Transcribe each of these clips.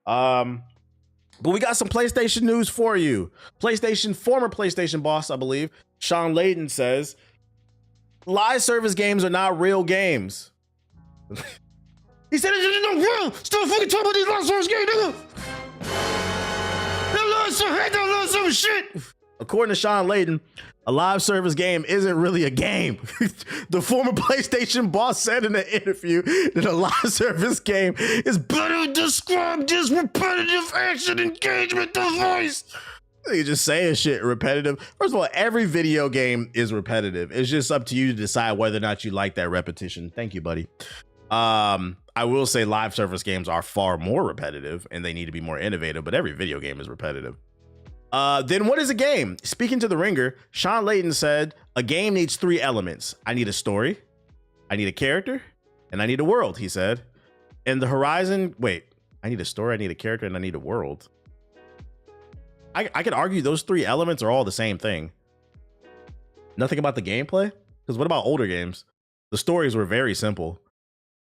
But we got some PlayStation news for you. Former PlayStation boss, I believe, Sean Layden says, live service games are not real games. He said it's not real. Still fucking talking about these live service games, nigga. That live service shit. According to Sean Layden, a live service game isn't really a game. The former PlayStation boss said in an interview that a live service game is better described as repetitive action engagement device. You just saying shit repetitive. First of all, every video game is repetitive. It's just up to you to decide whether or not you like that repetition. Thank you, buddy. I will say live service games are far more repetitive and they need to be more innovative, but every video game is repetitive. Then what is a game? Speaking to The Ringer, Sean Layden said, a game needs 3 elements. I need a story, I need a character, and I need a world, he said. And the Horizon, wait, I need a story, I need a character, and I need a world. I could argue those 3 elements are all the same thing. Nothing about the gameplay? Because what about older games? The stories were very simple.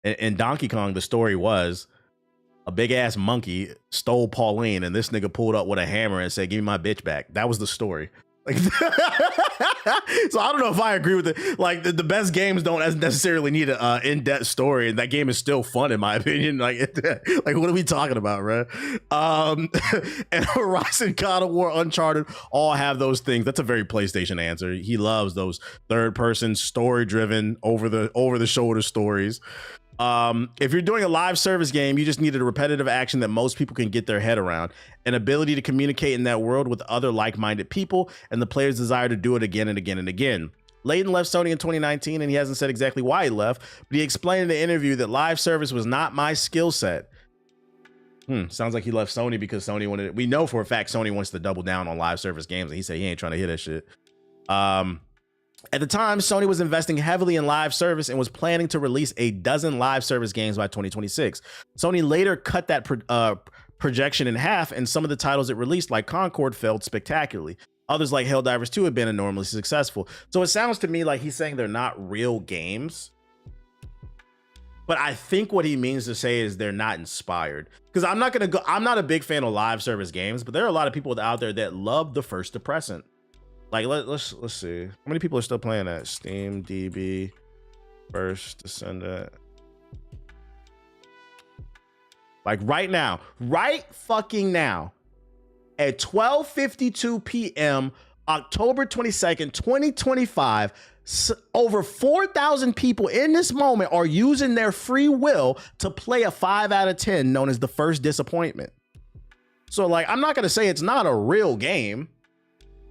In Donkey Kong, the story was a big ass monkey stole Pauline and this nigga pulled up with a hammer and said, give me my bitch back. That was the story. Like, so I don't know if I agree with it. Like the best games don't necessarily need an in-depth story, and that game is still fun in my opinion. Like what are we talking about, bro? And Horizon, God of War, Uncharted all have those things. That's a very PlayStation answer. He loves those third-person, story-driven, over-the-shoulder stories. If you're doing a live service game, you just needed a repetitive action that most people can get their head around, an ability to communicate in that world with other like-minded people, and the player's desire to do it again and again and again. Layden left Sony in 2019, and he hasn't said exactly why he left, but he explained in the interview that live service was not my skill set. Sounds like he left Sony because Sony wanted it. We know for a fact Sony wants to double down on live service games, and he said he ain't trying to hear that shit. At the time, Sony was investing heavily in live service and was planning to release a dozen live service games by 2026. Sony later cut that projection in half, and some of the titles it released, like Concord, failed spectacularly. Others, like Helldivers 2, have been enormously successful. So it sounds to me like he's saying they're not real games. But I think what he means to say is they're not inspired. Because I'm not a big fan of live service games, but there are a lot of people out there that love the First Depressant. Like, let's see. How many people are still playing that? Steam, DB, First Descendant. Like right now, right fucking now, at 12:52 p.m., October 22nd, 2025, over 4,000 people in this moment are using their free will to play a 5 out of 10 known as the First Disappointment. So, like, I'm not going to say it's not a real game.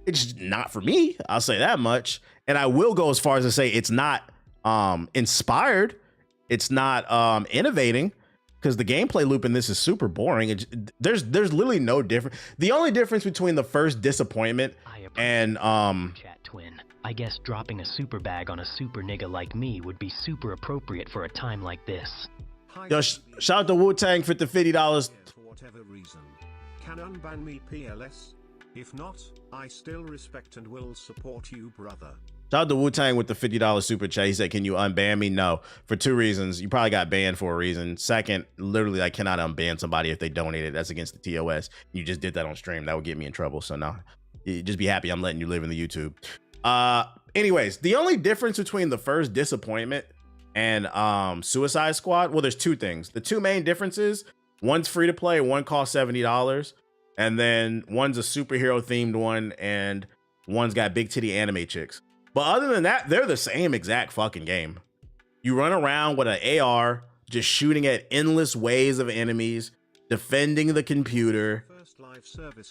It's not for me, I'll say that much. And I will go as far as to say it's not inspired. It's not innovating, because the gameplay loop in this is super boring. There's literally no difference. The only difference between the First Disappointment and Chat Twin. I guess dropping a super bag on a super nigga like me would be super appropriate for a time like this. Yo, shout out to Wu-Tang for the $50. For whatever reason, can unban me PLS? If not, I still respect and will support you, brother. Shout out to Wu-Tang with the $50 super chat. He said, can you unban me? No, for 2 reasons. You probably got banned for a reason. Second, literally, I cannot unban somebody if they donated. That's against the TOS. You just did that on stream. That would get me in trouble. So no, you just be happy I'm letting you live in the YouTube. Anyways, the only difference between the First Disappointment and Suicide Squad, well, there's 2 things. The 2 main differences, one's free to play, one costs $70. And then one's a superhero themed one, and one's got big titty anime chicks. But other than that, they're the same exact fucking game. You run around with an AR, just shooting at endless waves of enemies, defending the computer.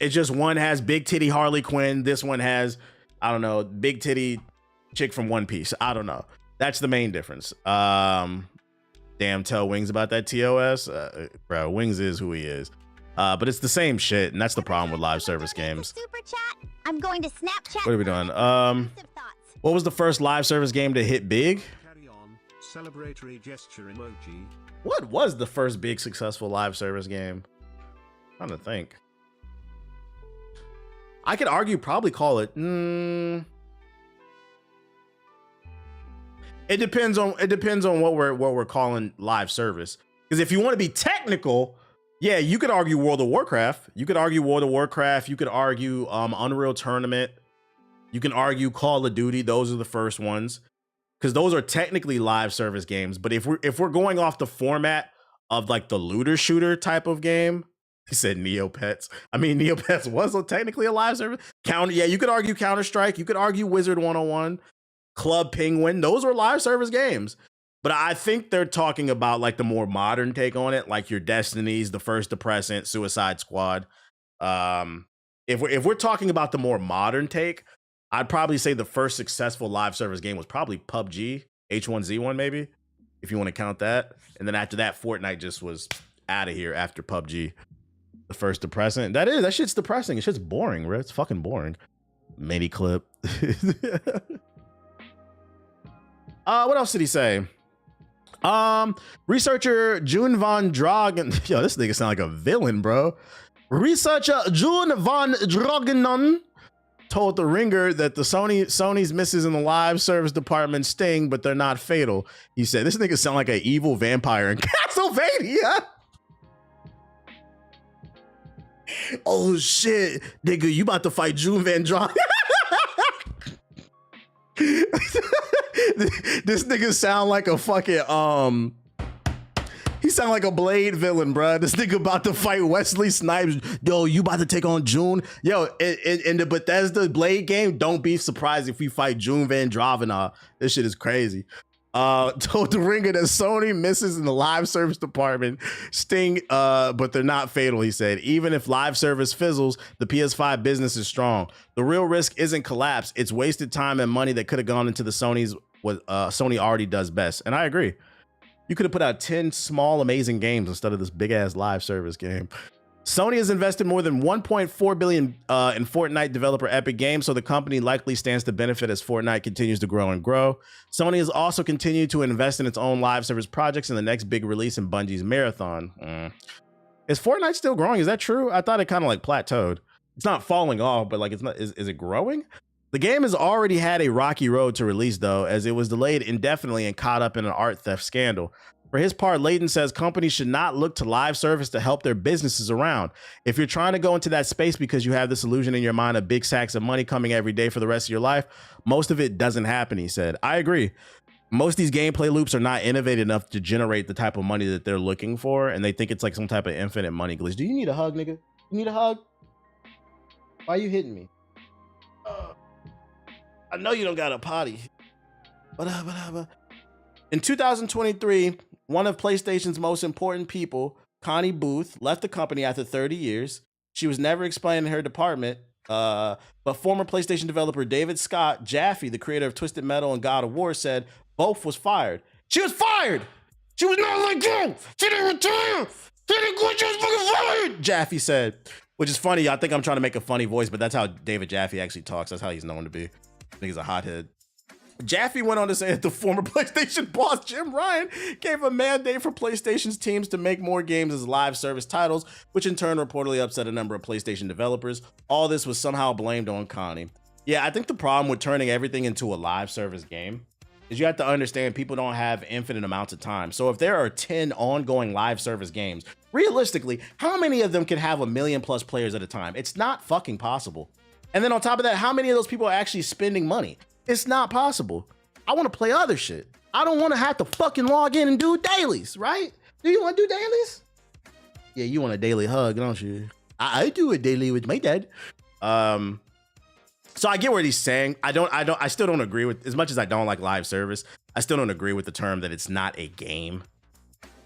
It's just one has big titty Harley Quinn. This one has, I don't know, big titty chick from One Piece. I don't know. That's the main difference. Damn, tell Wings about that TOS. Bro, Wings is who he is. But it's the same shit, and that's the problem with live service games. Super chat. I'm going to Snapchat. What are we doing? What was the first live service game to hit big? Carry on. Celebratory gesture emoji. What was the first big successful live service game? I'm trying to think. I could argue probably call it. It depends on what we're calling live service. Because if you want to be technical, Yeah, you could argue World of Warcraft. You could argue World of Warcraft. You could argue Unreal Tournament. You can argue Call of Duty. Those are the first ones because those are technically live service games. But if we're going off the format of like the looter shooter type of game, he said Neopets. I mean, Neopets was technically a live service. Yeah, you could argue Counter-Strike. You could argue Wizard 101, Club Penguin. Those are live service games. But I think they're talking about like the more modern take on it, like your Destinies, the First Depressant, Suicide Squad. If we're talking about the more modern take, I'd probably say the first successful live service game was probably PUBG, H1Z1 maybe, if you want to count that. And then after that, Fortnite just was out of here after PUBG. The First Depressant. That shit's depressing. It's just boring, bro. It's fucking boring. Mini clip. What else did he say? Researcher June Van Drogen. Yo, this nigga sound like a villain, bro. Researcher June Van Drogenon told The Ringer that the Sony's misses in the live service department sting, but they're not fatal. He said, this nigga sound like an evil vampire in Castlevania. Oh shit, nigga, you about to fight June Van Drogen? This nigga sound like a fucking he sound like a Blade villain, bro. This nigga about to fight Wesley Snipes. Yo, you about to take on June? Yo, in the Bethesda Blade game, don't be surprised if we fight June Van Drogen. This shit is crazy. Told The Ringer that Sony misses in the live service department sting, but they're not fatal, he said. Even if live service fizzles, the PS5 business is strong. The real risk isn't collapse. It's wasted time and money that could have gone into the Sony already does best. And I agree. You could have put out 10 small, amazing games instead of this big ass live service game. Sony has invested more than $1.4 billion in Fortnite developer Epic Games, so the company likely stands to benefit as Fortnite continues to grow and grow. Sony has also continued to invest in its own live service projects in the next big release in Bungie's Marathon. Is Fortnite still growing? Is that true? I thought it kind of like plateaued. It's not falling off, but like it's not. Is it growing? The game has already had a rocky road to release, though, as it was delayed indefinitely and caught up in an art theft scandal. For his part, Layden says companies should not look to live service to help their businesses around. If you're trying to go into that space because you have this illusion in your mind of big sacks of money coming every day for the rest of your life, most of it doesn't happen, he said. I agree. Most of these gameplay loops are not innovative enough to generate the type of money that they're looking for, and they think it's like some type of infinite money glitch. Do you need a hug, nigga? You need a hug? Why are you hitting me? I know you don't got a potty. In 2023, one of PlayStation's most important people, Connie Booth, left the company after 30 years. She was never explained in her department, but former PlayStation developer David Scott Jaffe, the creator of Twisted Metal and God of War, said both was fired. She was fired! She was not like you! She didn't retire! She didn't quit, she was fucking fired! Jaffe said, which is funny. I think I'm trying to make a funny voice, but that's how David Jaffe actually talks. That's how he's known to be. I think he's a hothead. Jaffe went on to say that the former PlayStation boss, Jim Ryan, gave a mandate for PlayStation's teams to make more games as live service titles, which in turn reportedly upset a number of PlayStation developers. All this was somehow blamed on Connie. Yeah, I think the problem with turning everything into a live service game is you have to understand people don't have infinite amounts of time. So if there are 10 ongoing live service games, realistically, how many of them can have 1 million plus players at a time? It's not fucking possible. And then on top of that, how many of those people are actually spending money? It's not possible. I want to play other shit. I don't want to have to fucking log in and do dailies, right? Do you want to do dailies? Yeah, you want a daily hug, don't you? I do a daily with my dad. So I get what he's saying. I still don't agree with, as much as I don't like live service, I still don't agree with the term that it's not a game.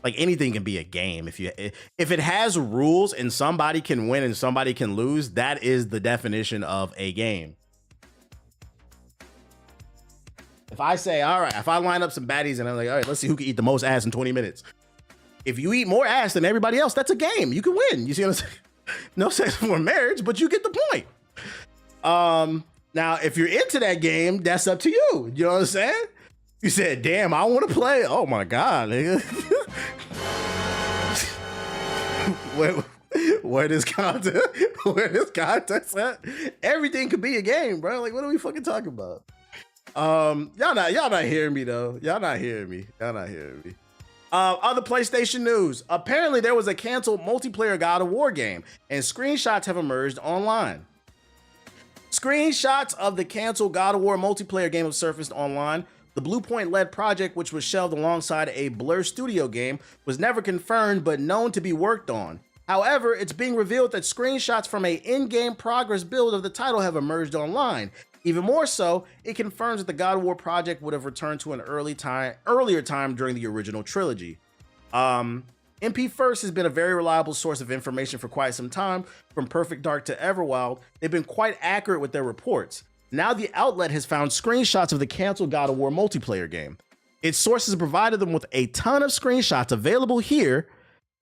Like anything can be a game. If it has rules and somebody can win and somebody can lose, that is the definition of a game. If I say, all right, if I line up some baddies and I'm like, all right, let's see who can eat the most ass in 20 minutes. If you eat more ass than everybody else, that's a game. You can win. You see what I'm saying? No sex before marriage, but you get the point. Now, if you're into that game, that's up to you. You know what I'm saying? You said, damn, I want to play. Oh my God, nigga. Where this context at? Everything could be a game, bro. Like, what are we fucking talking about? Y'all not hearing me though. Y'all not hearing me. Other PlayStation news. Apparently, there was a canceled multiplayer God of War game, and screenshots have emerged online. Screenshots of the canceled God of War multiplayer game have surfaced online. The Bluepoint-led project, which was shelved alongside a Blur Studio game, was never confirmed but known to be worked on. However, it's being revealed that screenshots from a in-game progress build of the title have emerged online. Even more so, it confirms that the God of War project would have returned to an earlier time during the original trilogy. MP First has been a very reliable source of information for quite some time. From Perfect Dark to Everwild, they've been quite accurate with their reports. Now the outlet has found screenshots of the canceled God of War multiplayer game. Its sources provided them with a ton of screenshots available here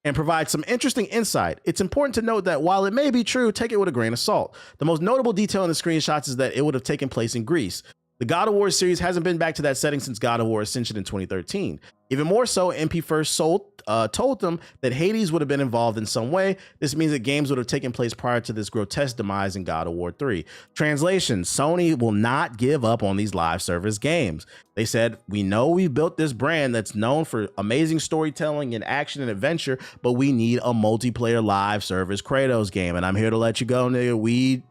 and provide some interesting insight. It's important to note that while it may be true, take it with a grain of salt. The most notable detail in the screenshots is that it would have taken place in Greece. The God of War series hasn't been back to that setting since God of War Ascension in 2013. Even more so, MP First told them that Hades would have been involved in some way. This means that games would have taken place prior to this grotesque demise in God of War 3. Translation: Sony will not give up on these live service games. They said, we know we've built this brand that's known for amazing storytelling and action and adventure, but we need a multiplayer live service Kratos game. And I'm here to let you go, nigga.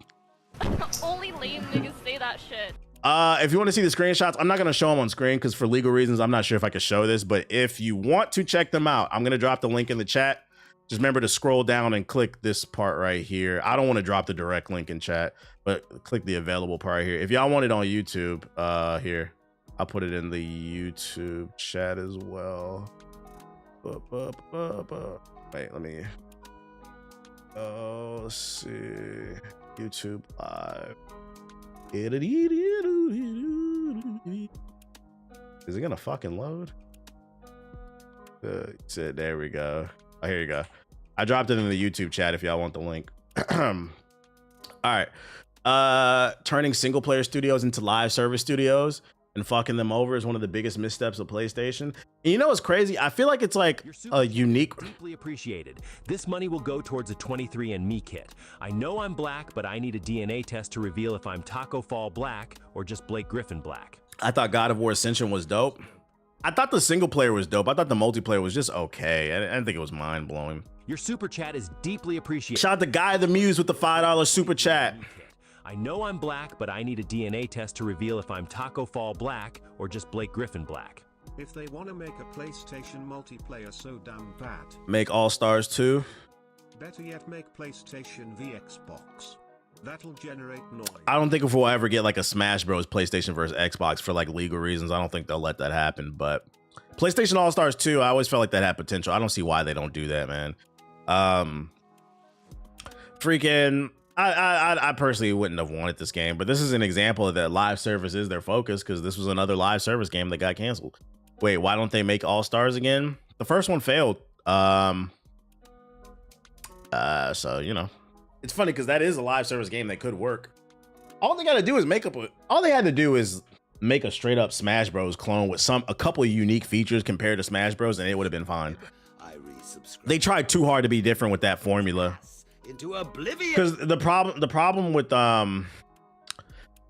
Only lame niggas say that shit. If you want to see the screenshots, I'm not going to show them on screen because for legal reasons, I'm not sure if I can show this, but if you want to check them out, I'm going to drop the link in the chat. Just remember to scroll down and click this part right here. I don't want to drop the direct link in chat, but click the available part right here. If y'all want it on YouTube, here, I'll put it in the YouTube chat as well. Wait, let me, let's see, YouTube live. Is it gonna fucking load? There we go. Oh, here you go. I dropped it in the YouTube chat if y'all want the link. All right. Turning single player studios into live service studios and fucking them over is one of the biggest missteps of PlayStation. And you know what's crazy? I feel like it's like a unique. Deeply appreciated. This money will go towards a 23andMe kit. I know I'm black, but I need a DNA test to reveal if I'm Taco Fall black or just Blake Griffin black. I thought God of War Ascension was dope. I thought the single player was dope. I thought the multiplayer was just okay. I didn't think it was mind blowing. Your super chat is deeply appreciated. Shout out to Guy the Muse with the $5 super chat. I know I'm black, but I need a DNA test to reveal if I'm Taco Fall black or just Blake Griffin black. If they want to make a PlayStation multiplayer so damn bad, Make All Stars 2. better yet make PlayStation v Xbox. That'll generate noise. I don't think if we'll ever get like a Smash Bros. PlayStation versus Xbox for like legal reasons. I don't think they'll let that happen. But PlayStation All Stars 2, I always felt like that had potential. I don't see why they don't do that, man. Freaking. I personally wouldn't have wanted this game, but this is an example of that live service is their focus because this was another live service game that got canceled. Wait, why don't they make All Stars again? The first one failed. So, you know, it's funny because that is a live service game that could work. All they got to do is all they had to do is make a straight up Smash Bros clone with a couple of unique features compared to Smash Bros, and it would have been fine. They tried too hard to be different with that formula. Into oblivion. Because the problem with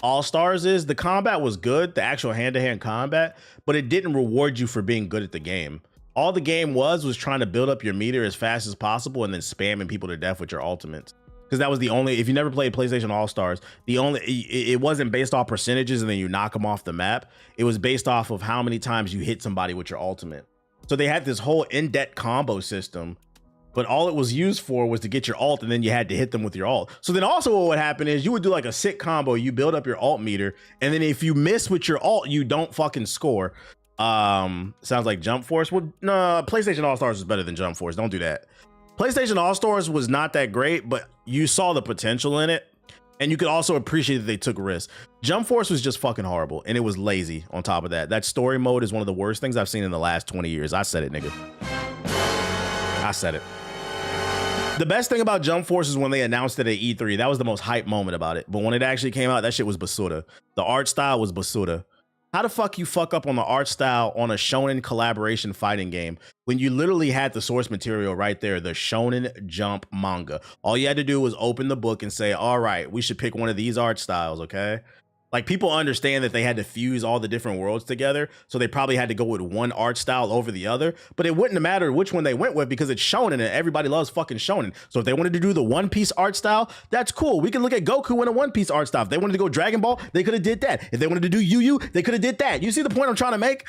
All Stars is the combat was good, the actual hand-to-hand combat, but it didn't reward you for being good at the game. All the game was trying to build up your meter as fast as possible and then spamming people to death with your ultimates. Because that was the only, if you never played PlayStation All Stars, it wasn't based off percentages and then you knock them off the map. It was based off of how many times you hit somebody with your ultimate. So they had this whole in-depth combo system, but all it was used for was to get your ult and then you had to hit them with your ult. So then also what would happen is you would do like a sick combo, you build up your ult meter, and then if you miss with your ult, you don't fucking score. Sounds like Jump Force. Well, no, PlayStation All Stars is better than Jump Force. Don't do that. PlayStation All Stars was not that great, but you saw the potential in it. And you could also appreciate that they took risks. Jump Force was just fucking horrible, and it was lazy on top of that. That story mode is one of the worst things I've seen in the last 20 years. I said it, nigga. I said it. The best thing about Jump Force is when they announced it at E3. That was the most hype moment about it. But when it actually came out, that shit was basura. The art style was basura. How the fuck you fuck up on the art style on a shonen collaboration fighting game when you literally had the source material right there, the Shonen Jump manga? All you had to do was open the book and say, all right, we should pick one of these art styles, okay? Like, people understand that they had to fuse all the different worlds together, so they probably had to go with one art style over the other. But it wouldn't have mattered which one they went with because it's shonen and everybody loves fucking shonen. So if they wanted to do the One Piece art style, that's cool. We can look at Goku in a One Piece art style. If they wanted to go Dragon Ball, they could have did that. If they wanted to do Yu Yu, they could have did that. You see the point I'm trying to make?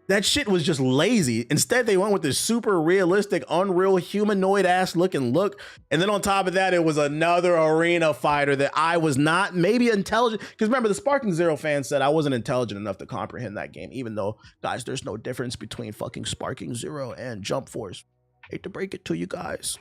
That shit was just lazy. Instead, they went with this super realistic, unreal, humanoid ass looking look. And then on top of that, it was another arena fighter that I was not maybe intelligent. Because remember, the Sparking Zero fan said I wasn't intelligent enough to comprehend that game, even though, guys, there's no difference between fucking Sparking Zero and Jump Force. Hate to break it to you guys.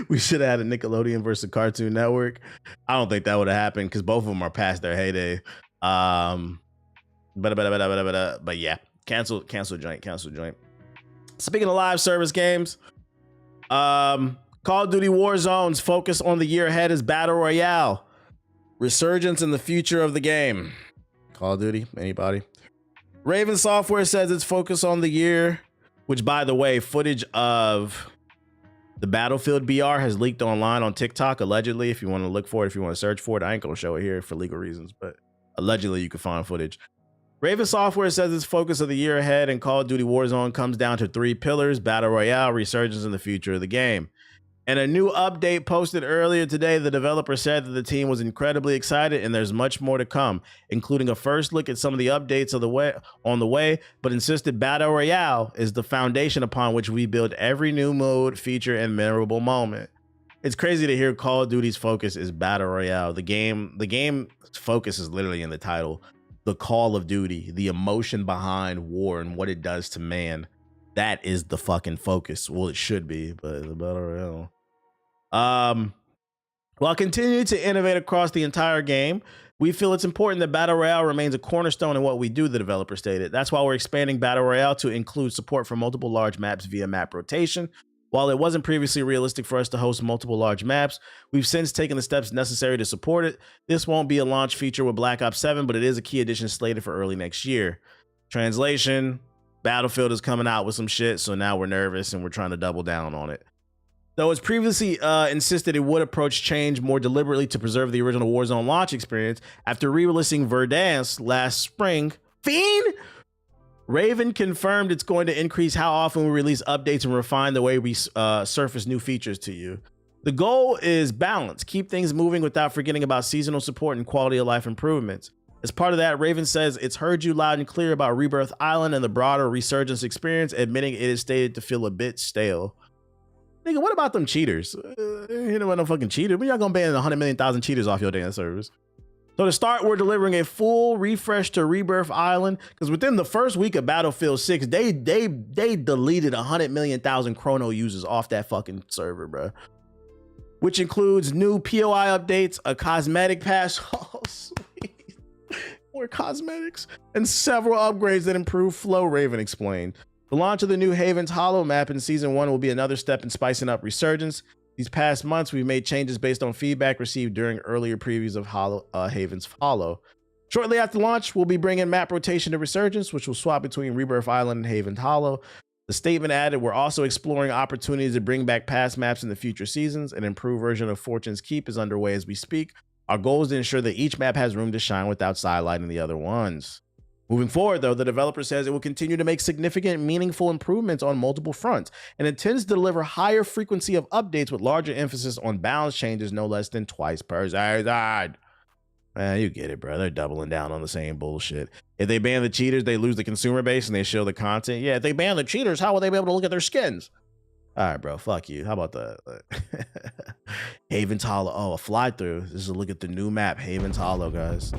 We should have had a Nickelodeon versus Cartoon Network. I don't think that would have happened because both of them are past their heyday. But yeah, cancel joint. Speaking of live service games, Call of Duty Warzone's focus on the year ahead is Battle Royale. Resurgence in the future of the game. Call of Duty, anybody? Raven Software says its focus on the year, which, by the way, footage of the Battlefield BR has leaked online on TikTok, allegedly. If you want to look for it, if you want to search for it, I ain't gonna show it here for legal reasons, but allegedly you can find footage. Raven Software says its focus of the year ahead in Call of Duty Warzone comes down to 3 pillars: Battle Royale, resurgence, in the future of the game. And a new update posted earlier today, the developer said that the team was incredibly excited and there's much more to come, including a first look at some of the updates on the way, but insisted Battle Royale is the foundation upon which we build every new mode, feature, and memorable moment. It's crazy to hear Call of Duty's focus is Battle Royale. The game's focus is literally in the title. The Call of Duty, the emotion behind war and what it does to man. That is the fucking focus. Well, it should be, but the Battle Royale. While continuing to innovate across the entire game, we feel it's important that Battle Royale remains a cornerstone in what we do, the developer stated. That's why we're expanding Battle Royale to include support for multiple large maps via map rotation. While it wasn't previously realistic for us to host multiple large maps, we've since taken the steps necessary to support it. This won't be a launch feature with Black Ops 7, but it is a key addition slated for early next year. Translation: Battlefield is coming out with some shit, so now we're nervous and we're trying to double down on it. Though it's previously insisted it would approach change more deliberately to preserve the original Warzone launch experience, after re-releasing Verdansk last spring, Fiend? Raven confirmed it's going to increase how often we release updates and refine the way we surface new features to you. The goal is balance, keep things moving without forgetting about seasonal support and quality of life improvements. As part of that, Raven says it's heard you loud and clear about Rebirth Island and the broader Resurgence experience, admitting it is stated to feel a bit stale. Nigga, what about them cheaters? You know what, no fucking cheater. When y'all gonna ban 100 million thousand cheaters off your damn servers? So to start, we're delivering a full refresh to Rebirth Island, because within the first week of Battlefield 6, they deleted 100 million thousand Chrono users off that fucking server, bro. Which includes new POI updates, a cosmetic patch, oh sweet, more cosmetics, and several upgrades that improve flow, Raven explained. The launch of the new Haven's Hollow map in Season 1 will be another step in spicing up Resurgence. These past months, we've made changes based on feedback received during earlier previews of Haven's Hollow. Shortly after launch, we'll be bringing map rotation to Resurgence, which will swap between Rebirth Island and Haven's Hollow. The statement added, we're also exploring opportunities to bring back past maps in the future seasons. An improved version of Fortune's Keep is underway as we speak. Our goal is to ensure that each map has room to shine without sidelighting the other ones. Moving forward, though, the developer says it will continue to make significant, meaningful improvements on multiple fronts and intends to deliver higher frequency of updates with larger emphasis on balance changes no less than twice per season. Man, you get it, bro. They're doubling down on the same bullshit. If they ban the cheaters, they lose the consumer base and they show the content. Yeah, if they ban the cheaters, how will they be able to look at their skins? All right, bro, fuck you. How about that? Haven's Hollow. Oh, a fly through. This is a look at the new map, Haven's Hollow, guys.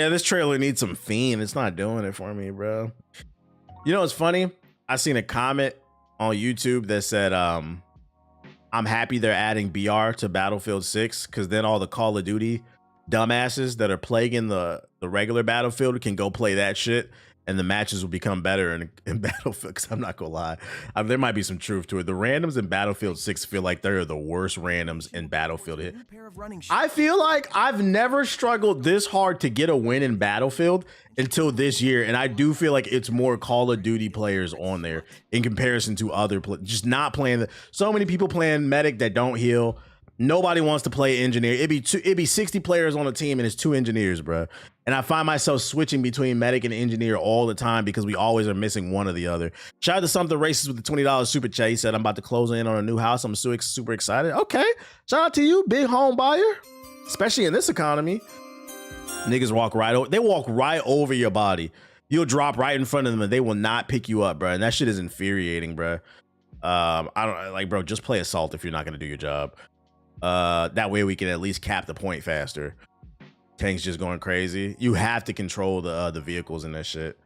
This trailer needs some Fiend. It's not doing it for me, bro. You know what's funny? I seen a comment on YouTube that said I'm happy they're adding BR to Battlefield 6 because then all the Call of Duty dumbasses that are plaguing the regular Battlefield can go play that shit, and the matches will become better in Battlefield. Because I'm not gonna lie, there might be some truth to it. The randoms in Battlefield 6 feel like they're the worst randoms in Battlefield. I feel like I've never struggled this hard to get a win in Battlefield until this year, and I do feel like it's more Call of Duty players on there in comparison to other just not playing. So many people playing medic that don't heal. Nobody wants to play engineer. It'd be 60 players on a team and it's 2 engineers, bro. And I find myself switching between medic and engineer all the time because we always are missing one or the other. Shout out to Something Racist with the $20 super chat. He said, I'm about to close in on a new house. I'm super excited. Okay. Shout out to you, big home buyer. Especially in this economy. Niggas walk right over. They walk right over your body. You'll drop right in front of them and they will not pick you up, bro. And that shit is infuriating, bro. I don't like, bro, just play assault if you're not going to do your job. That way we can at least cap the point faster. Tanks just going crazy. You have to control the vehicles and that shit.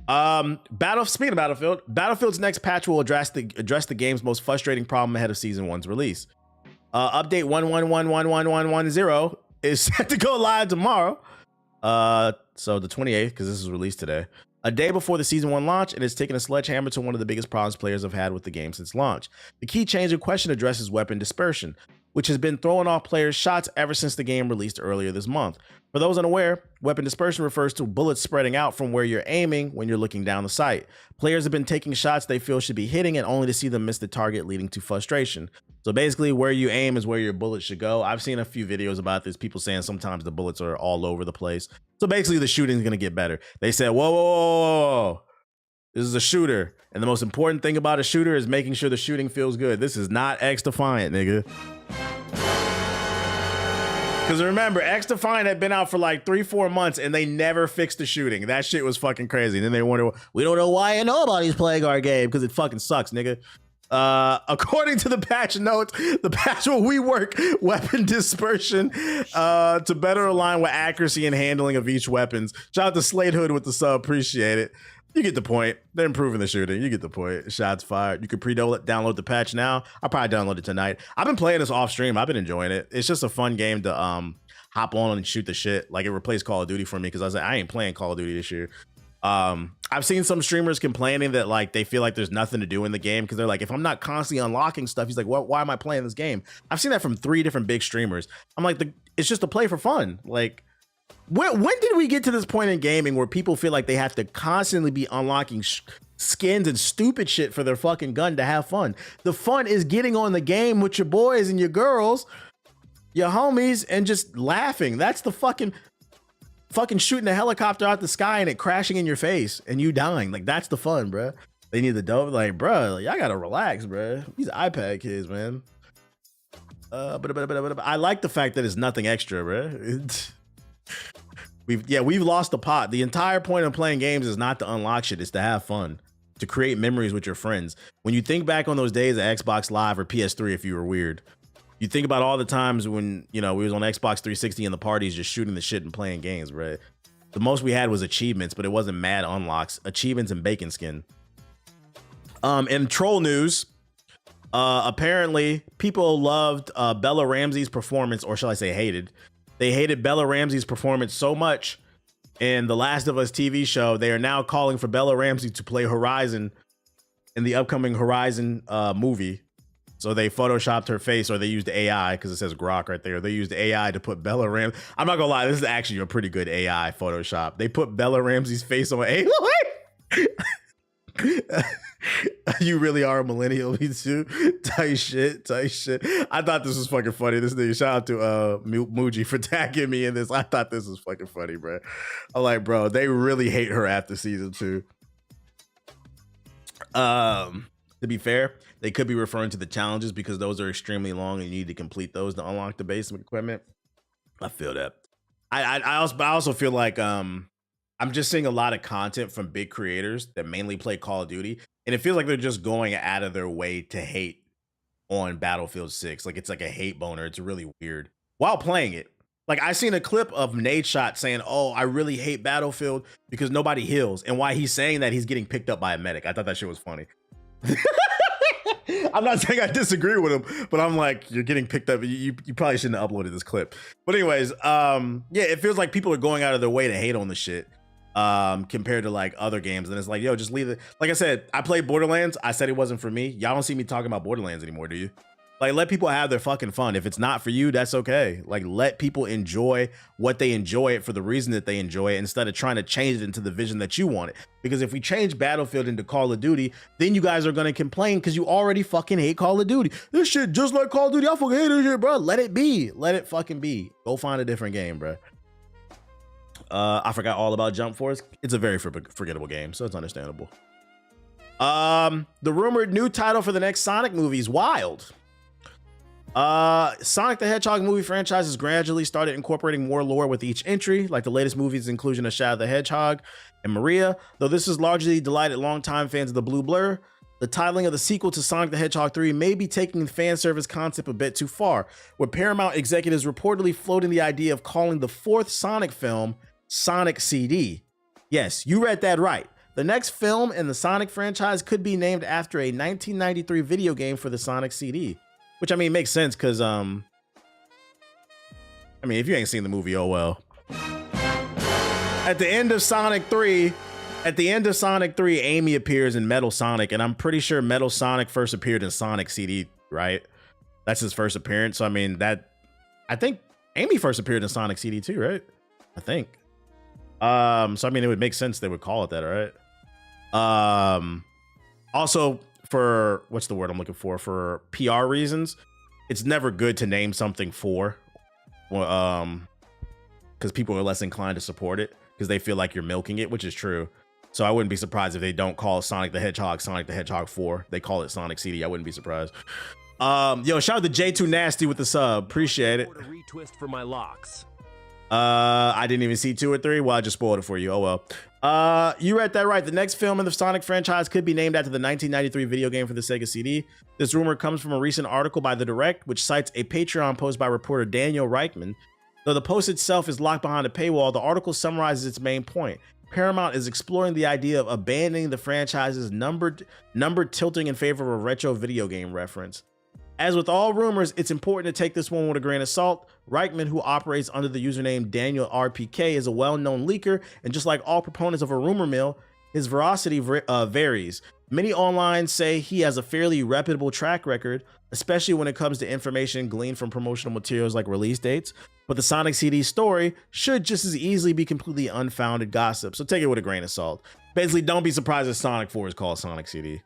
Speaking of Battlefield, Battlefield's next patch will address the game's most frustrating problem ahead of Season 1's release. Update 1.1.1.1.1.1.0 is set to go live tomorrow. So the 28th, because this is released today. A day before the Season 1 launch, and it's taken a sledgehammer to one of the biggest problems players have had with the game since launch. The key change in question addresses weapon dispersion, which has been throwing off players' shots ever since the game released earlier this month. For those unaware, weapon dispersion refers to bullets spreading out from where you're aiming when you're looking down the sight. Players have been taking shots they feel should be hitting and only to see them miss the target, leading to frustration. So basically, where you aim is where your bullets should go. I've seen a few videos about this, people saying sometimes the bullets are all over the place. So basically, the shooting is going to get better. They said, whoa. This is a shooter. And the most important thing about a shooter is making sure the shooting feels good. This is not X-Defiant, nigga. Because remember, X-Defiant had been out for like 3-4 months and they never fixed the shooting. That shit was fucking crazy. And then they wonder, we don't know why nobody's playing our game because it fucking sucks, nigga. According to the patch notes, the patch will rework weapon dispersion to better align with accuracy and handling of each weapons. Shout out to Slade Hood with the sub. Appreciate it. You get the point. They're improving the shooting. You get the point. Shots fired. You can download the patch now. I'll probably download it tonight. I've been playing this off stream. I've been enjoying it. It's just a fun game to hop on and shoot the shit. Like, it replaced Call of Duty for me because I was like, I ain't playing Call of Duty this year. I've seen some streamers complaining that like they feel like there's nothing to do in the game because they're like, if I'm not constantly unlocking stuff, he's like, why am I playing this game? I've seen that from 3 different big streamers. I'm like, it's just a play for fun. Like, when did we get to this point in gaming where people feel like they have to constantly be unlocking skins and stupid shit for their fucking gun to have fun? The fun is getting on the game with your boys and your girls, your homies, and just laughing. That's the fucking shooting a helicopter out the sky and it crashing in your face and you dying. Like, that's the fun, bro. They need the dope. Like, bro, like, y'all gotta relax, bro. These iPad kids, man. But I like the fact that it's nothing extra, bro. We've lost the pot. The entire point of playing games is not to unlock shit. It's to have fun, to create memories with your friends. When you think back on those days at Xbox Live or PS3, if you were weird, you think about all the times when, you know, we was on Xbox 360 in the parties just shooting the shit and playing games, right? The most we had was achievements, but it wasn't mad unlocks. Achievements and bacon skin. In troll news, apparently people loved Bella Ramsey's performance, or shall I say hated. They hated Bella Ramsey's performance so much in the Last of Us TV show, they are now calling for Bella Ramsey to play Horizon in the upcoming Horizon movie. So they photoshopped her face, or they used AI, because it says Grok right there. They used AI to put Bella Ramsey. I'm not gonna lie, this is actually a pretty good AI Photoshop. They put Bella Ramsey's face on Aloy. You really are a millennial, me too. Tight shit. I thought this was fucking funny. This nigga, shout out to Muji for tagging me in this. I thought this was fucking funny, bro. I'm like, bro, they really hate her after season 2. To be fair, they could be referring to the challenges because those are extremely long and you need to complete those to unlock the base equipment. I feel that. I also feel like I'm just seeing a lot of content from big creators that mainly play Call of Duty, and it feels like they're just going out of their way to hate on Battlefield 6. Like, it's like a hate boner. It's really weird while playing it. Like, I seen a clip of Nadeshot saying, oh, I really hate Battlefield because nobody heals. And while he's saying that, he's getting picked up by a medic. I thought that shit was funny. I'm not saying I disagree with him, but I'm like, you're getting picked up. You probably shouldn't have uploaded this clip. But anyways, yeah, it feels like people are going out of their way to hate on the shit compared to like other games. And it's like, yo, just leave it. Like I said, I played Borderlands. I said it wasn't for me. Y'all don't see me talking about Borderlands anymore, do you? Like, let people have their fucking fun. If it's not for you, that's okay. Like, let people enjoy what they enjoy it for the reason that they enjoy it instead of trying to change it into the vision that you want it. Because if we change Battlefield into Call of Duty, then you guys are going to complain because you already fucking hate Call of Duty. This shit just like Call of Duty. I fucking hate this shit, bro. Let it be. Let it fucking be. Go find a different game, bro. I forgot all about Jump Force. It's a very forgettable game, so it's understandable. The rumored new title for the next Sonic movie is wild. Sonic the Hedgehog movie franchise has gradually started incorporating more lore with each entry, like the latest movie's inclusion of Shadow the Hedgehog and Maria. Though this has largely delighted longtime fans of the Blue Blur, the titling of the sequel to Sonic the Hedgehog 3 may be taking the fan service concept a bit too far, with Paramount executives reportedly floating the idea of calling the fourth Sonic film Sonic CD. Yes, you read that right. The next film in the Sonic franchise could be named after a 1993 video game for the Sonic CD. Which, I mean, makes sense because, I mean, if you ain't seen the movie, oh well. At the end of Sonic 3, Amy appears in Metal Sonic, and I'm pretty sure Metal Sonic first appeared in Sonic CD, right? That's his first appearance. So, I mean, I think Amy first appeared in Sonic CD too, right? I think. So, I mean, it would make sense they would call it that, right? Also, for what's the word I'm looking for PR reasons, it's never good to name something because people are less inclined to support it because they feel like you're milking it, which is true. So I wouldn't be surprised if they don't call Sonic the Hedgehog 4. They call it Sonic CD. I wouldn't be surprised. Yo, shout out to J2 Nasty with the sub. Appreciate it. Retwist for my locks. I didn't even see 2 or 3. Well, I just spoiled it for you. Oh well. You read that right. The next film in the Sonic franchise could be named after the 1993 video game for the Sega CD. This rumor comes from a recent article by The Direct, which cites a Patreon post by reporter Daniel Reichman. Though the post itself is locked behind a paywall, the article summarizes its main point. Paramount is exploring the idea of abandoning the franchise's numbered tilting in favor of a retro video game reference. As with all rumors, it's important to take this one with a grain of salt. Reichman, who operates under the username Daniel RPK, is a well-known leaker, and just like all proponents of a rumor mill, his veracity varies. Many online say he has a fairly reputable track record, especially when it comes to information gleaned from promotional materials like release dates. But the Sonic CD story should just as easily be completely unfounded gossip, so take it with a grain of salt. Basically, don't be surprised if Sonic 4 is called Sonic CD.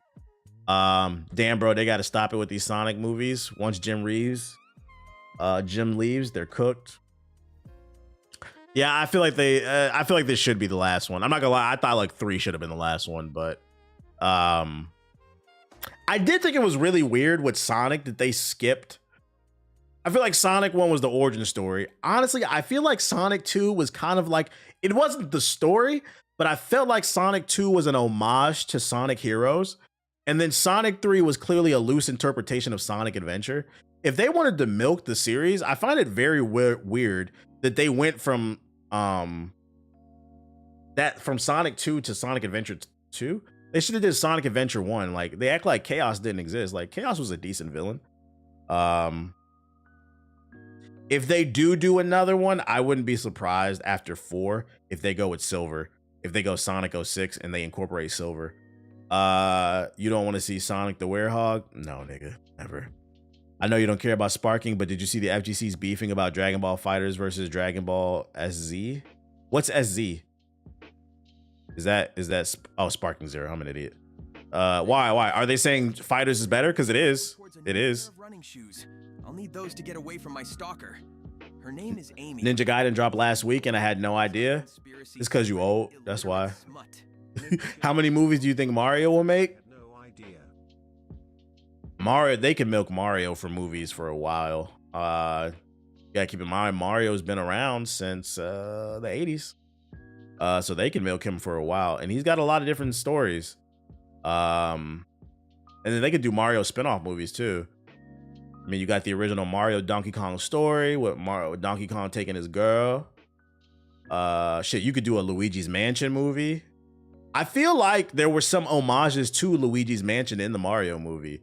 Damn, bro, they got to stop it with these Sonic movies. Once Jim leaves, they're cooked. Yeah, I feel like this should be the last one. I'm not gonna lie, I thought like 3 should have been the last one, but I did think it was really weird with Sonic that they skipped. I feel like Sonic 1 was the origin story. Honestly, I feel like Sonic 2 was kind of like, it wasn't the story, but I felt like Sonic 2 was an homage to Sonic Heroes. And then Sonic 3 was clearly a loose interpretation of Sonic Adventure. If they wanted to milk the series, I find it very weird that they went from Sonic 2 to Sonic Adventure 2. They should have did Sonic Adventure 1. Like, they act like Chaos didn't exist. Like, Chaos was a decent villain. If they do another one, I wouldn't be surprised after 4 if they go with Silver. If they go Sonic 06 and they incorporate Silver. You don't want to see Sonic the Werehog? No, nigga, never. I know you don't care about sparking, but did you see the FGC's beefing about Dragon Ball FighterZ versus Dragon Ball SZ? What's SZ? Is that Sparking Zero? I'm an idiot. Why? Are they saying FighterZ is better? Because it is. It is. Running shoes. I'll need those to get away from my stalker. Her name is Amy. Ninja Gaiden dropped last week and I had no idea. It's because you old. That's why. How many movies do you think Mario will make? No idea. Mario, they can milk Mario for movies for a while. You gotta keep in mind, Mario's been around since the 80s. So they can milk him for a while. And he's got a lot of different stories. And then they could do Mario spin-off movies too. I mean, you got the original Mario Donkey Kong story with Donkey Kong taking his girl. Shit, you could do a Luigi's Mansion movie. I feel like there were some homages to Luigi's Mansion in the Mario movie.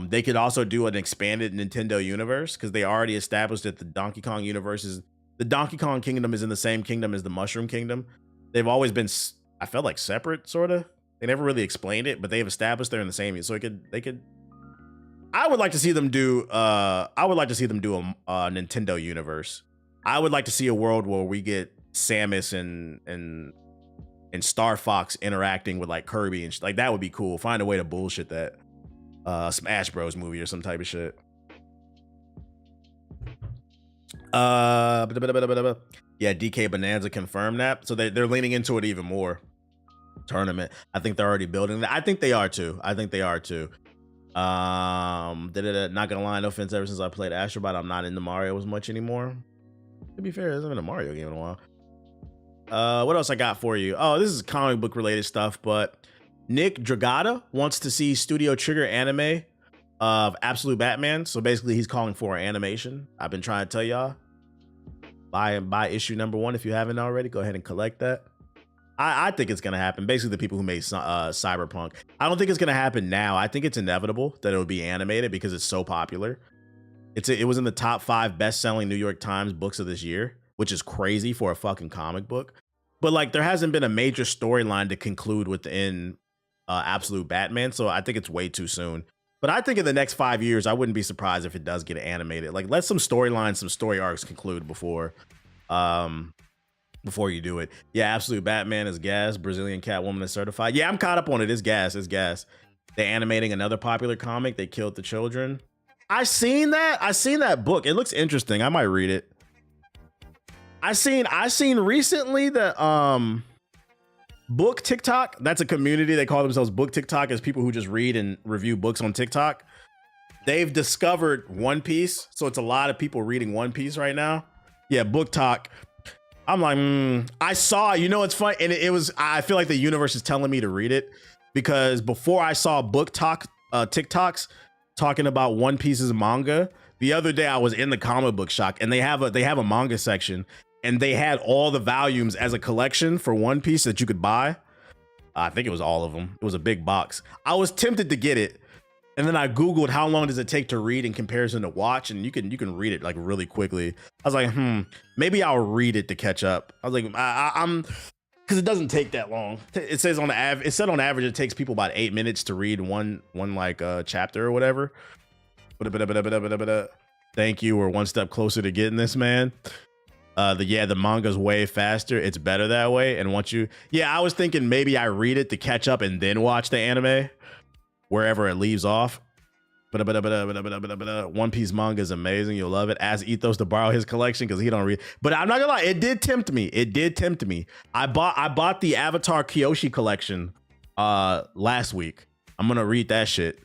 They could also do an expanded Nintendo universe because they already established that the Donkey Kong Kingdom is in the same kingdom as the Mushroom Kingdom. They've always been, I felt like, separate, sort of. They never really explained it, but they've established they're in the same. So they could. I would like to see them do. A Nintendo universe. I would like to see a world where we get Samus and Star Fox interacting with like Kirby and like that would be cool. Find a way to bullshit that. Smash Bros movie or some type of shit. Yeah, DK Bonanza confirmed that, so they're leaning into it even more. Tournament. I think they're already building that. I think they are too. Not gonna lie, no offense. Ever since I played Astrobot, I'm not into Mario as much anymore. To be fair, I haven't been a Mario game in a while. What else I got for you? Oh, this is comic book related stuff, but Nick Dragata wants to see Studio Trigger anime of Absolute Batman. So basically he's calling for an animation. I've been trying to tell y'all, buy issue number 1 if you haven't already. Go ahead and collect that. I think it's gonna happen. Basically the people who made Cyberpunk. I don't think it's gonna happen now. I think it's inevitable that it would be animated because it's so popular. It was in the top 5 best-selling New York Times books of this year, which is crazy for a fucking comic book. But like there hasn't been a major storyline to conclude within Absolute Batman, so I think it's way too soon. But I think in the next 5 years, I wouldn't be surprised if it does get animated. Like, let some storylines, some story arcs conclude before you do it. Yeah, Absolute Batman is gas. Brazilian Catwoman is certified. Yeah, I'm caught up on it. It's gas. They're animating another popular comic. They killed the children. I seen that book. It looks interesting. I might read it. I seen recently that Book TikTok, that's a community. They call themselves Book TikTok, as people who just read and review books on TikTok. They've discovered One Piece, so it's a lot of people reading One Piece right now. Yeah, Book Talk. I'm like, I saw, it's fun, and it was, I feel like the universe is telling me to read it, because before I saw Book Talk TikToks talking about One Piece's manga, the other day I was in the comic book shop, and they have a manga section, and they had all the volumes as a collection for One Piece that you could buy. I think it was all of them. It was a big box. I was tempted to get it, and then I Googled how long does it take to read in comparison to watch, and you can read it like really quickly. I was like, maybe I'll read it to catch up. I was like, I'm because it doesn't take that long. It says on average it takes people about 8 minutes to read one like chapter or whatever. Thank you. We're one step closer to getting this, man. The manga's way faster. It's better that way. And I was thinking maybe I read it to catch up and then watch the anime wherever it leaves off. One Piece manga is amazing. You'll love it. Ask Ethos to borrow his collection because he don't read. But I'm not gonna lie, it did tempt me. I bought the Avatar Kyoshi collection last week. I'm gonna read that shit.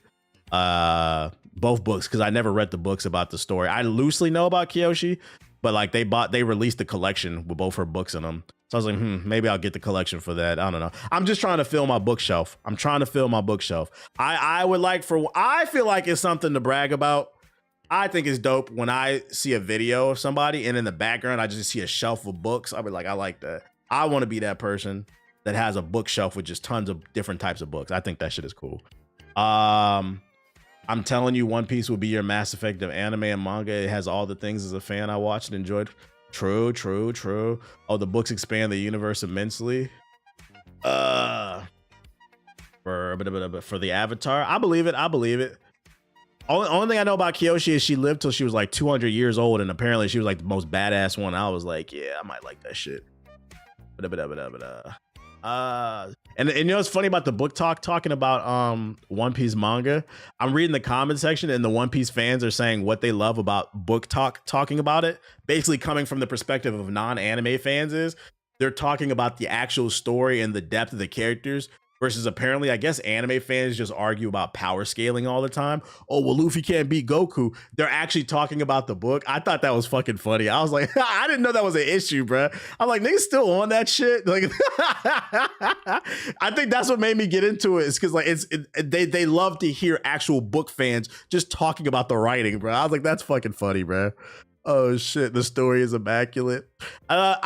Both books, because I never read the books about the story. I loosely know about Kyoshi, but like they released the collection with both her books in them. So I was like, maybe I'll get the collection for that. I don't know. I'm just trying to fill my bookshelf. I feel like it's something to brag about. I think it's dope when I see a video of somebody and in the background, I just see a shelf of books. I'll be like, I like that. I want to be that person that has a bookshelf with just tons of different types of books. I think that shit is cool. I'm telling you, One Piece will be your Mass Effect of anime and manga. It has all the things as a fan I watched and enjoyed. True. Oh, the books expand the universe immensely. For the Avatar, I believe it. Only thing I know about Kyoshi is she lived till she was like 200 years old, and apparently she was like the most badass one. I was like, yeah, I might like that shit. And you know what's funny about the book talking about One Piece manga? I'm reading the comment section, and the One Piece fans are saying what they love about book talking about it. Basically coming from the perspective of non-anime fans is they're talking about the actual story and the depth of the characters, versus apparently, I guess anime fans just argue about power scaling all the time. Oh, well, Luffy can't beat Goku. They're actually talking about the book. I thought that was fucking funny. I was like, I didn't know that was an issue, bro. I'm like, niggas still on that shit. Like, I think that's what made me get into it. Is because like they love to hear actual book fans just talking about the writing, bro. I was like, that's fucking funny, bro. Oh shit, the story is immaculate. Because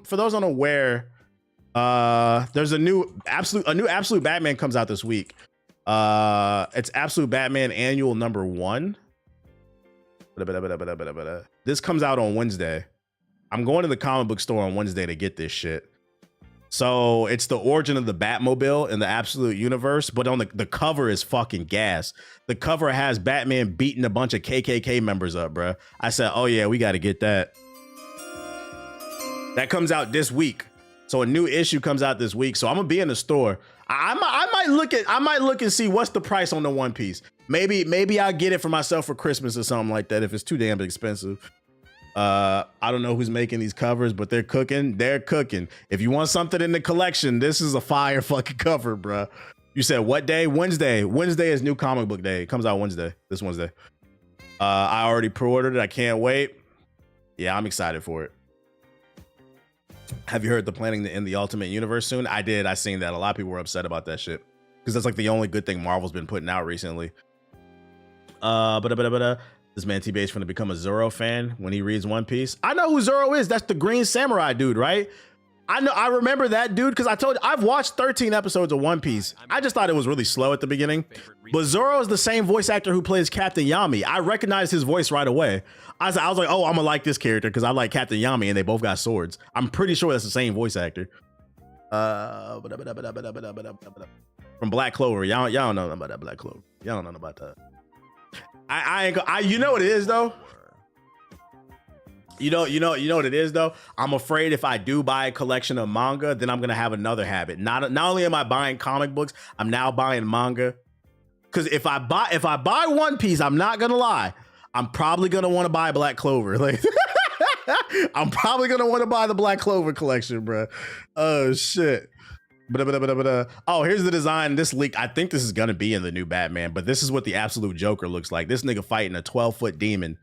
for those unaware, there's a new Absolute Batman comes out this week. It's Absolute Batman Annual #1. This comes out on Wednesday. I'm going to the comic book store on Wednesday to get this shit. So it's the origin of the Batmobile in the Absolute universe, but on the cover is fucking gas. The cover has Batman beating a bunch of KKK members up, bruh. I said, oh yeah, we got to get that. That comes out this week. So a new issue comes out this week. So I'm gonna be in the store. I might look and see what's the price on the One Piece. Maybe I'll get it for myself for Christmas or something like that if it's too damn expensive. I don't know who's making these covers, but they're cooking. They're cooking. If you want something in the collection, this is a fire fucking cover, bruh. You said what day? Wednesday. Wednesday is new comic book day. It comes out Wednesday. This Wednesday. I already pre-ordered it. I can't wait. Yeah, I'm excited for it. Have you heard the planning to end the Ultimate Universe soon? I did. I seen that. A lot of people were upset about that shit because that's like the only good thing Marvel's been putting out recently. This man T-Base's going to become a Zoro fan when he reads One Piece. I know who Zoro is. That's the Green Samurai dude, right? I remember that dude because I told you I've watched 13 episodes of One Piece. I just thought it was really slow at the beginning. But Zoro is the same voice actor who plays Captain Yami. I recognized his voice right away. I was like, oh, I'm gonna like this character because I like Captain Yami and they both got swords. I'm pretty sure that's the same voice actor. From Black Clover. Y'all don't know about that Black Clover. Y'all don't know about that. You know what it is though? You know what it is though? I'm afraid if I do buy a collection of manga, then I'm gonna have another habit. Not only am I buying comic books, I'm now buying manga. Cause if I buy One Piece, I'm not gonna lie, I'm probably gonna want to buy Black Clover. Like I'm probably gonna want to buy the Black Clover collection, bro. Oh shit. Oh, here's the design. This leak, I think this is gonna be in the new Batman, but this is what the Absolute Joker looks like. This nigga fighting a 12-foot demon.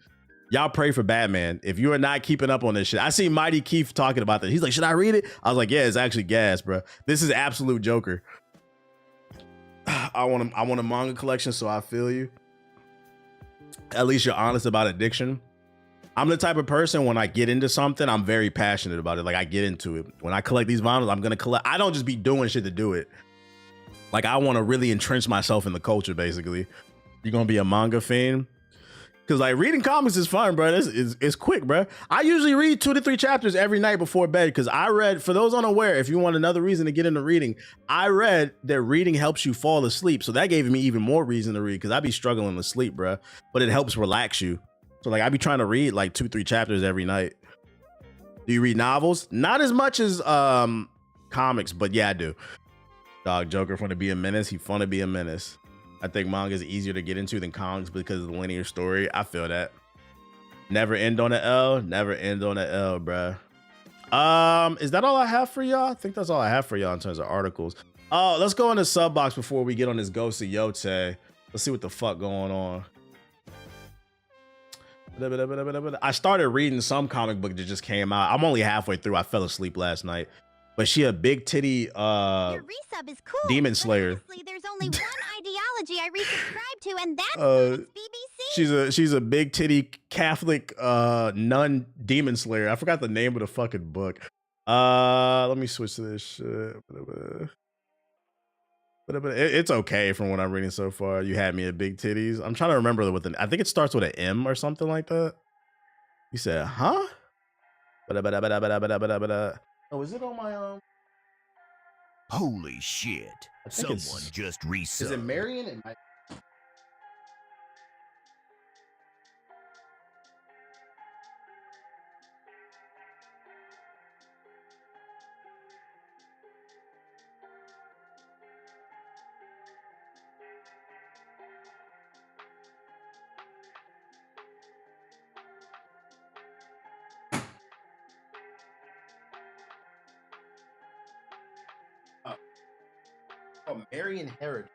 Y'all pray for Batman. If you are not keeping up on this shit, I see Mighty Keith talking about this. He's like, should I read it? I was like, yeah, it's actually gas, bro. This is Absolute Joker. I want a manga collection, so I feel you. At least you're honest about addiction. I'm the type of person, when I get into something, I'm very passionate about it. Like, I get into it. When I collect these vinyls, I'm gonna collect. I don't just be doing shit to do it. Like, I want to really entrench myself in the culture, basically. You're gonna be a manga fan? Because like reading comics is fun, bro. It's quick, bro. I usually read 2 to 3 chapters every night before bed because I read, for those unaware, if you want another reason to get into reading, I read that reading helps you fall asleep. So that gave me even more reason to read because I be struggling to sleep, bro. But it helps relax you. So like I be trying to read like 2-3 chapters every night. Do you read novels? Not as much as comics, but yeah, I do. Dog, Joker fun to be a menace. He fun to be a menace. I think manga is easier to get into than comics because of the linear story. I feel that. Never end on an L. Never end on an L, bruh. Is that all I have for y'all? I think that's all I have for y'all in terms of articles. Oh, let's go into sub box before we get on this Ghost of Yote. Let's see what the fuck going on. I started reading some comic book that just came out. I'm only halfway through. I fell asleep last night. But she a big titty Your resub is cool, Demon Slayer. Honestly, there's only one ideology I resubscribe to, and that's BBC. She's a big titty Catholic nun Demon Slayer. I forgot the name of the fucking book. Let me switch to this shit. It's okay from what I'm reading so far. You had me at big titties. I'm trying to remember what I think it starts with an M or something like that. You said, huh? Oh, is it on my Holy shit. Someone just resubbed. Is it Marion? It might. Oh, Marion Herod.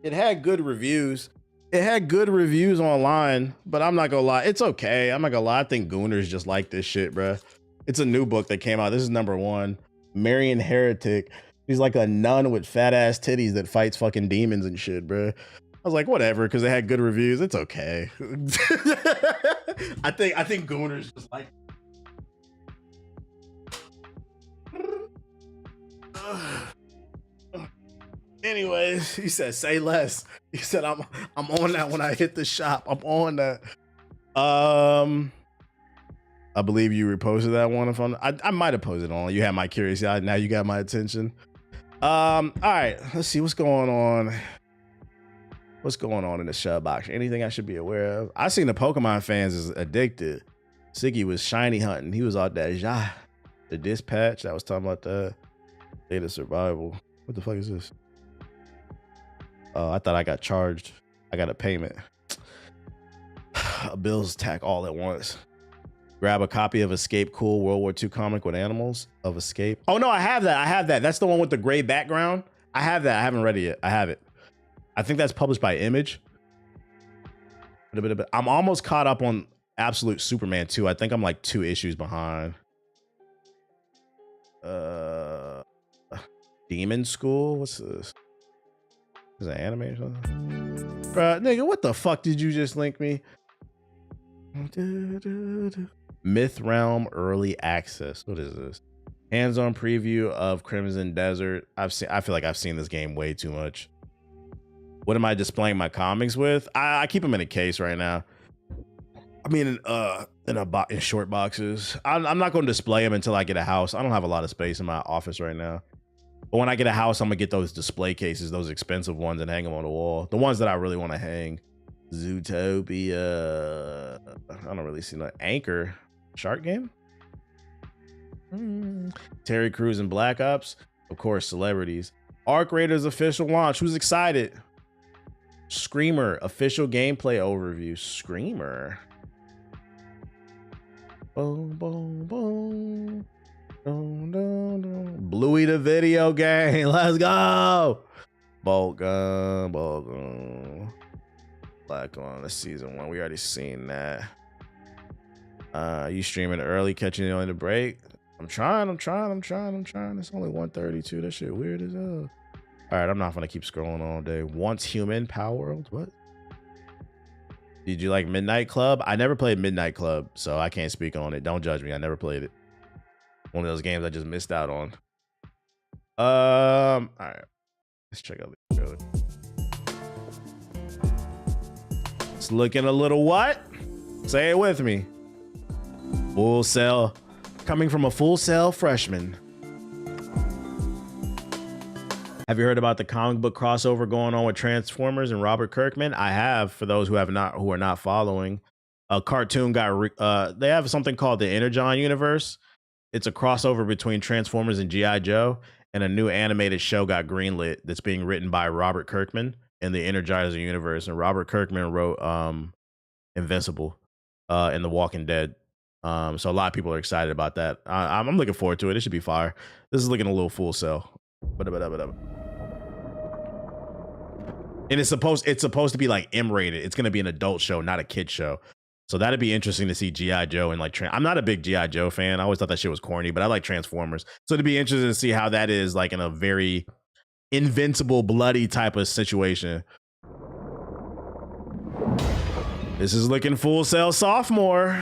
It had good reviews. It had good reviews online, but I'm not gonna lie. It's okay. I'm not gonna lie. I think Gooners just like this shit, bruh. It's a new book that came out. This is #1. Marion Heretic. She's like a nun with fat ass titties that fights fucking demons and shit, bruh. I was like, whatever, because it had good reviews. It's okay. I think Gooners just like. Anyways, he said, say less. He said, I'm on that when I hit the shop. I'm on that. I believe you reposted that one. If I might have posted on. You had my curiosity. Now you got my attention. All right, let's see what's going on. What's going on in the shub box? Anything I should be aware of? I seen the Pokemon fans is addicted. Siggy was shiny hunting. He was out there. The dispatch that was talking about the data survival. What the fuck is this? Oh, I thought I got charged. I got a payment. A bills tack all at once. Grab a copy of Escape Cool World War II comic with animals of Escape. Oh no, I have that. That's the one with the gray background. I have that. I haven't read it yet. I have it. I think that's published by Image. I'm almost caught up on Absolute Superman 2. I think I'm like 2 issues behind. Demon School? What's this? Is it anime or something? Bruh, nigga, what the fuck did you just link me? Myth Realm Early Access. What is this? Hands-on preview of Crimson Desert. I feel like I've seen this game way too much. What am I displaying my comics with? I keep them in a case right now. I mean, in short boxes. I'm not going to display them until I get a house. I don't have a lot of space in my office right now. But when I get a house, I'm gonna get those display cases, those expensive ones, and hang them on the wall. The ones that I really want to hang. Zootopia. I don't really see no Anchor. Shark Game. Terry Crews and Black Ops. Of course, celebrities. Arc Raiders official launch. Who's excited? Screamer official gameplay overview. Screamer. Boom, boom, boom. Dun, dun, dun. Bluey the video game. Let's go. Bolt gun. Black on the season 1. We already seen that. You streaming early, catching it on the break? I'm trying. It's only 1:32. That shit weird as hell. All right, I'm not gonna keep scrolling all day. Once Human Power World. What? Did you like Midnight Club? I never played Midnight Club, so I can't speak on it. Don't judge me. I never played it. One of those games I just missed out on. All right. Let's check out the trailer. It's looking a little what? Say it with me. Full Sail. Coming from a Full Sail freshman. Have you heard about the comic book crossover going on with Transformers and Robert Kirkman? I have, for those who are not following. A cartoon got they have something called the Energon universe. It's a crossover between Transformers and G.I. Joe, and a new animated show got greenlit that's being written by Robert Kirkman in the Energizer universe. And Robert Kirkman wrote Invincible and The Walking Dead. So a lot of people are excited about that. I'm looking forward to it. It should be fire. This is looking a little Full Sail. And it's supposed to be like M-rated. It's going to be an adult show, not a kid show. So that'd be interesting to see G.I. Joe and like I'm not a big G.I. Joe fan. I always thought that shit was corny, but I like Transformers. So it'd be interesting to see how that is like in a very invincible, bloody type of situation. This is looking Full Sail sophomore.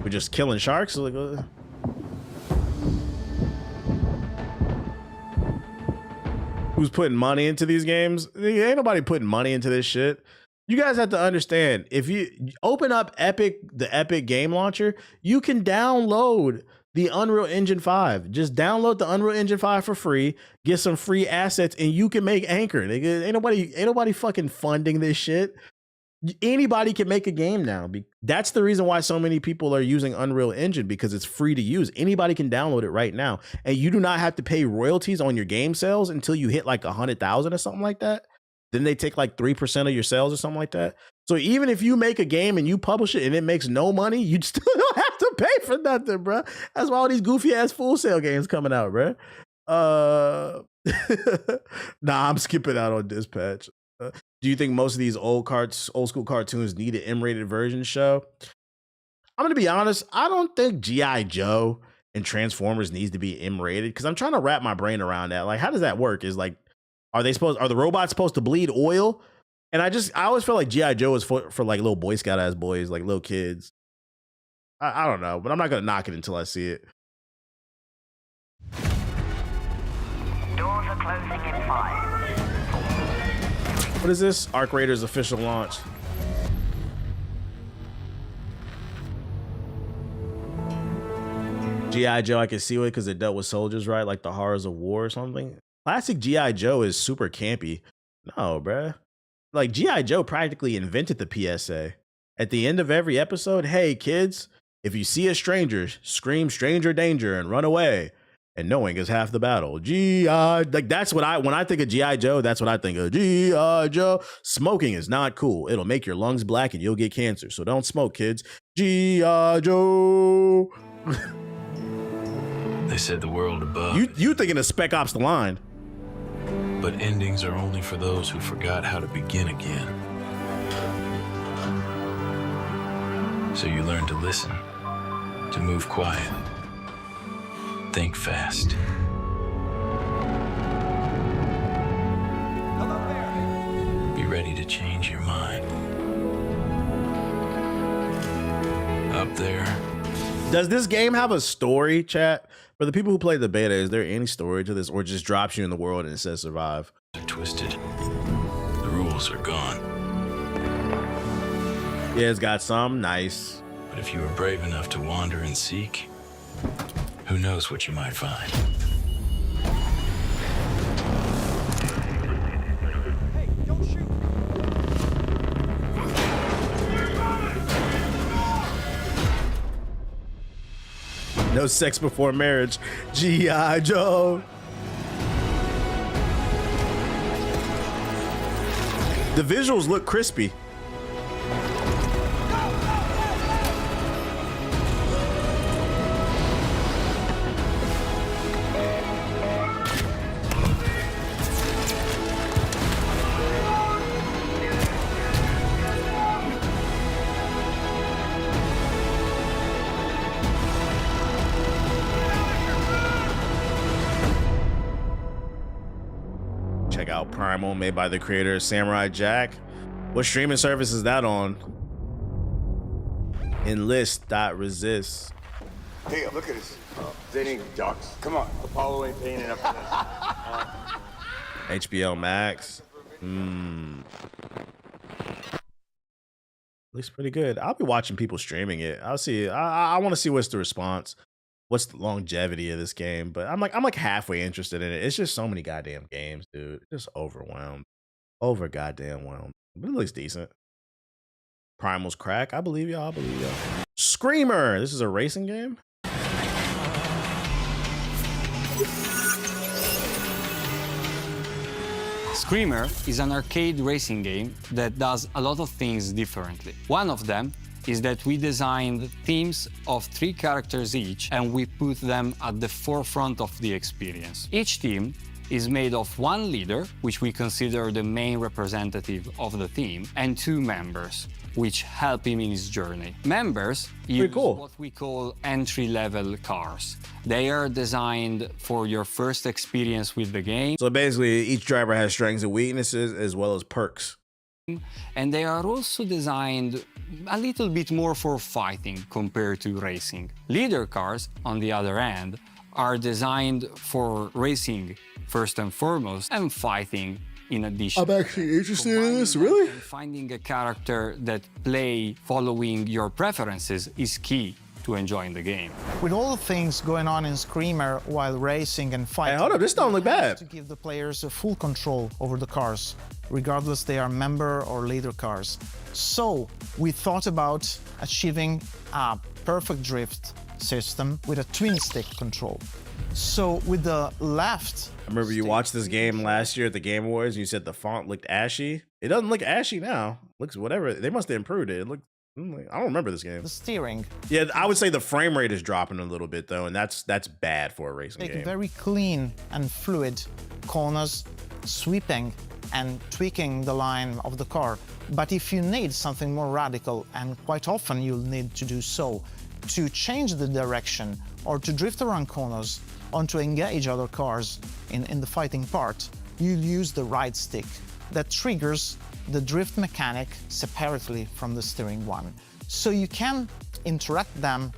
We're just killing sharks. Who's putting money into these games? Ain't nobody putting money into this shit. You guys have to understand, if you open up the Epic game launcher, you can download the Unreal Engine 5. Just download the Unreal Engine 5 for free, get some free assets, and you can make Anchor. Ain't nobody fucking funding this shit. Anybody can make a game now. That's the reason why so many people are using Unreal Engine, because it's free to use. Anybody can download it right now, and you do not have to pay royalties on your game sales until you hit like 100,000 or something like that. Then they take like 3% of your sales or something like that. So even if you make a game and you publish it and it makes no money, you still don't have to pay for nothing, bro. That's why all these goofy ass Full Sail games coming out, bro. Nah, I'm skipping out on Dispatch. Do you think most of these old school cartoons need an M-rated version show? I'm gonna be honest. I don't think G.I. Joe and Transformers needs to be M-rated, because I'm trying to wrap my brain around that. Like, how does that work? Is like, are the robots supposed to bleed oil? And I always feel like G.I. Joe is for like little Boy Scout ass boys, like little kids. I don't know, but I'm not gonna knock it until I see it. Doors are closing in 5. What is this? Arc Raiders official launch. G.I. Joe, I can see it because it dealt with soldiers, right? Like the horrors of war or something. Classic G.I. Joe is super campy. No, bruh. Like G.I. Joe practically invented the PSA. At the end of every episode, hey kids, if you see a stranger, scream stranger danger and run away. And knowing is half the battle. G.I. Like that's what when I think of G.I. Joe, that's what I think of. G.I. Joe. Smoking is not cool. It'll make your lungs black and you'll get cancer. So don't smoke, kids. G.I. Joe. They said the world above. You thinking of Spec Ops: The Line. But endings are only for those who forgot how to begin again. So you learn to listen, to move quiet, think fast. Hello there. Be ready to change your mind. Up there. Does this game have a story, chat? For the people who play the beta, is there any story to this, or just drops you in the world and it says survive? They're twisted. The rules are gone. Yeah, it's got some. Nice. But if you were brave enough to wander and seek, who knows what you might find. Hey, don't shoot. No sex before marriage. G.I. Joe. The visuals look crispy. Check out Primal, made by the creator of Samurai Jack. What streaming service is that on? Enlist.resist. Hey, look at this. They ain't ducks. Come on, Apollo ain't paying enough for this. HBO Max. Looks pretty good. I'll be watching people streaming it. I'll see. I want to see what's the response. What's the longevity of this game? But I'm like halfway interested in it. It's just so many goddamn games, dude. Just overwhelmed. Over goddamn whelmed. But it looks decent. Primal's crack. I believe y'all. I believe y'all. Screamer. This is a racing game? Screamer is an arcade racing game that does a lot of things differently. One of them is that we designed teams of 3 characters each and we put them at the forefront of the experience. Each team is made of 1 leader, which we consider the main representative of the team, and 2 members, which help him in his journey. Members use what we call entry-level cars. They are designed for your first experience with the game. So basically, each driver has strengths and weaknesses as well as perks. And they are also designed a little bit more for fighting compared to racing. Leader cars, on the other hand, are designed for racing first and foremost, and fighting in addition. I'm actually interested in this, really? Finding a character that play following your preferences is key to enjoying the game. With all the things going on in Screamer while racing and fighting, hey, hold up, this don't look bad. To give the players a full control over the cars, regardless they are member or leader cars. So we thought about achieving a perfect drift system with a twin stick control. So with the left, I remember you watched this game last year at the Game Awards and you said the font looked ashy. It doesn't look ashy now. It looks whatever. They must have improved it. It looked, I don't remember this game. The steering. Yeah, I would say the frame rate is dropping a little bit though, and that's bad for a racing game. Very clean and fluid corners, sweeping and tweaking the line of the car. But if you need something more radical, and quite often you'll need to do so, to change the direction or to drift around corners, or to engage other cars in the fighting part, you'll use the right stick. That triggers the drift mechanic separately from the steering one. So you can interact them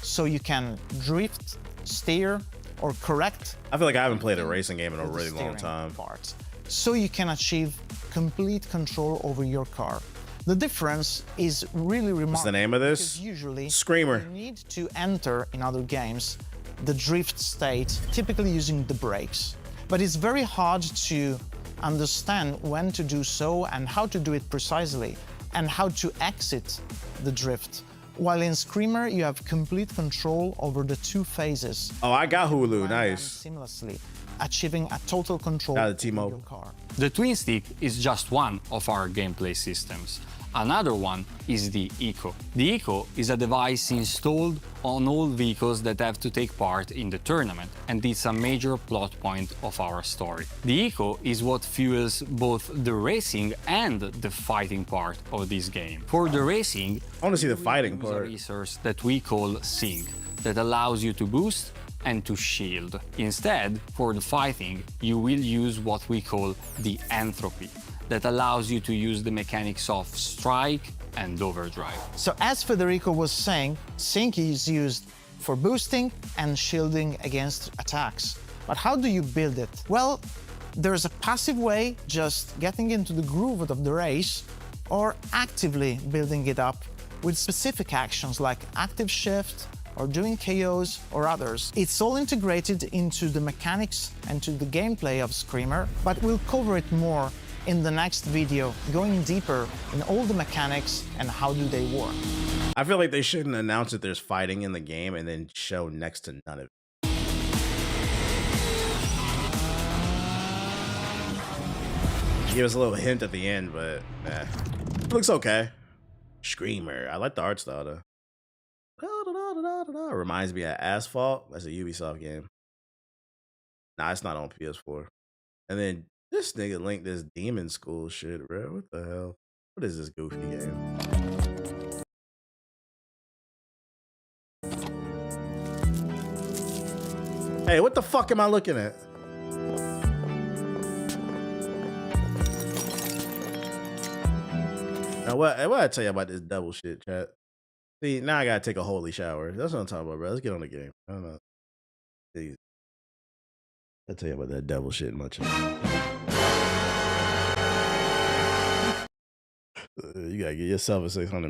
so you can drift, steer, or correct. I feel like I haven't played a racing game in a really long time. Part, so you can achieve complete control over your car. The difference is really remarkable. What's the name of this? Usually, Screamer. you need to enter in other games the drift state, typically using the brakes. But it's very hard to understand when to do so and how to do it precisely, and how to exit the drift. While in Screamer, you have complete control over the two phases. Oh, I got Hulu, nice. Seamlessly, achieving a total control of your car. The Twin Stick is just one of our gameplay systems. Another one is the Eco. The Eco is a device installed on all vehicles that have to take part in the tournament, and it's a major plot point of our story. The Eco is what fuels both the racing and the fighting part of this game. For the racing, I want to see the fighting part. A resource that we call Sync, that allows you to boost and to shield. Instead, for the fighting, you will use what we call the Entropy, that allows you to use the mechanics of strike and overdrive. So as Federico was saying, Sync is used for boosting and shielding against attacks. But how do you build it? Well, there's a passive way, just getting into the groove of the race, or actively building it up with specific actions like active shift, or doing KOs or others. It's all integrated into the mechanics and to the gameplay of Screamer, but we'll cover it more in the next video, going deeper in all the mechanics and how do they work. I feel like they shouldn't announce that there's fighting in the game and then show next to none of it. Give us a little hint at the end, but it looks okay. Screamer. I like the art style though. Reminds me of Asphalt. That's a Ubisoft game. Nah, it's not on PS4. And then this nigga linked this Demon School shit, bro. What the hell? What is this goofy game? Hey, what the fuck am I looking at? Now what I tell you about this double shit, chat? See, now I gotta take a holy shower. That's what I'm talking about, bro. Let's get on the game. I don't know. Jeez. I'll tell you about that devil shit in my chat. You gotta get yourself a 600.